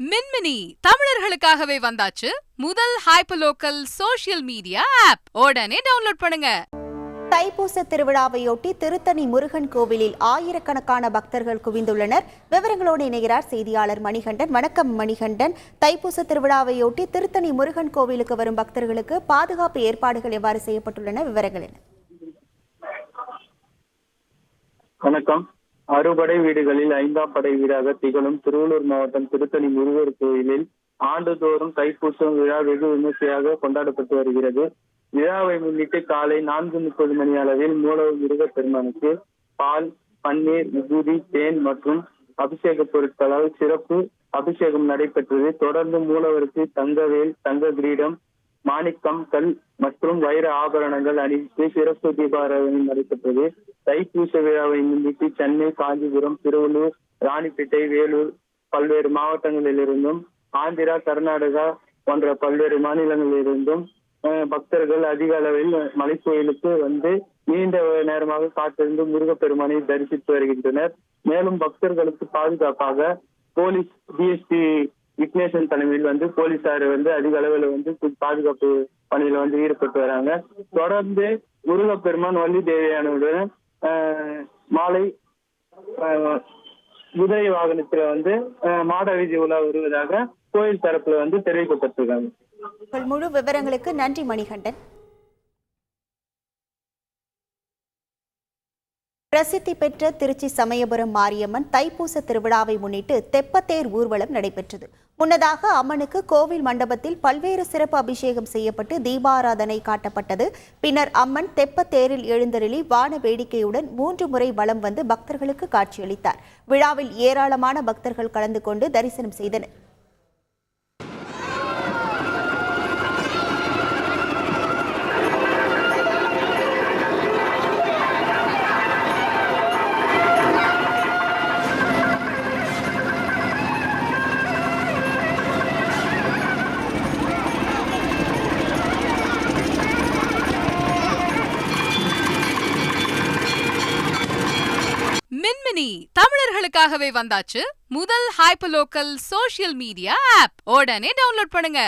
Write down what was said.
மின்மினி தமிழர்களுக்காகவே வந்தாச்சு முதல் hyperlocal social media app. உடனே டவுன்லோட் பண்ணுங்க. தைப்பூச திருவிழாவையொட்டி திருத்தணி முருகன் கோவிலில் ஆயிரக்கணக்கான பக்தர்கள் குவிந்துள்ளனர். விவரங்களோடு இணைகிறார் செய்தியாளர் மணிகண்டன். வணக்கம் மணிகண்டன். தைப்பூச திருவிழாவையொட்டி திருத்தணி முருகன் கோவிலுக்கு வரும் பக்தர்களுக்கு பாதுகாப்பு ஏற்பாடுகள் எவ்வாறு செய்யப்பட்டுள்ளன? விவரங்கள் என்ன? வணக்கம். அறுபடை வீடுகளில் 5ஆம் படை வீடாக திகழும் திருவள்ளூர் மாவட்டம் திருத்தணி முருகர் கோயிலில் ஆண்டுதோறும் தைப்பூசம் விழா வெகு விமர்சையாக கொண்டாடப்பட்டு வருகிறது. விழாவை முன்னிட்டு காலை 4:30 மணி அளவில் மூலவர் முருகப் பெருமானுக்கு பால், பன்னீர், விபூதி, தேன் மற்றும் அபிஷேக பொருட்களால் சிறப்பு அபிஷேகம் நடைபெற்றது. தொடர்ந்து மூலவருக்கு தங்கவேல், தங்க கிரீடம், மாணிக்கம், கல் மற்றும் வைர ஆபரணங்கள் அணிவித்து சிறப்பு தீபாராதனை நடைபெற்றது. தைப்பூச விழாவை முன்னிட்டு சென்னை, காஞ்சிபுரம், திருவள்ளூர், ராணிப்பேட்டை, வேலூர் பல்வேறு மாவட்டங்களிலிருந்தும் ஆந்திரா, கர்நாடகா போன்ற பல்வேறு மாநிலங்களிலிருந்தும் பக்தர்கள் அதிக அளவில் மலைக்கோயிலுக்கு வந்து நீண்ட நேரமாக காத்திருந்து முருகப்பெருமானை தரிசித்து வருகின்றனர். மேலும் பக்தர்களுக்கு பாதுகாப்பாக போலீஸ் டிஎஸ்பி விக்னேசன் தலைமையில் போலீசார் அதிக அளவில் பாதுகாப்பு பணியில ஈடுபட்டு வராங்க. தொடர்ந்து முருகப்பெருமான் வள்ளி தேவியானுடன் மாலை குதிரை வாகனத்துல மாட வீதி உலா வருவதாக கோயில் தரப்புல தெரிவிக்கப்பட்டிருக்காங்க. முழு விவரங்களுக்கு நன்றி மணிகண்டன். பிரசித்தி பெற்ற திருச்சி சமயபுரம் மாரியம்மன் தைப்பூச திருவிழாவை முன்னிட்டு தெப்பத்தேர் ஊர்வலம் நடைபெற்றது. முன்னதாக அம்மனுக்கு கோவில் மண்டபத்தில் பல்வேறு சிறப்பு அபிஷேகம் செய்யப்பட்டு தீபாராதனை காட்டப்பட்டது. பின்னர் அம்மன் தெப்பத்தேரில் எழுந்தருளி வான வேடிக்கையுடன் 3 முறை வலம் வந்து பக்தர்களுக்கு காட்சியளித்தார். விழாவில் ஏராளமான பக்தர்கள் கலந்து கொண்டு தரிசனம் செய்தனர். மின்மினி தமிழர்களுக்காகவே வந்தாச்சு முதல் ஹைப்பர்லோக்கல் சோஷியல் மீடியா ஆப். உடனே டவுன்லோட் பண்ணுங்க.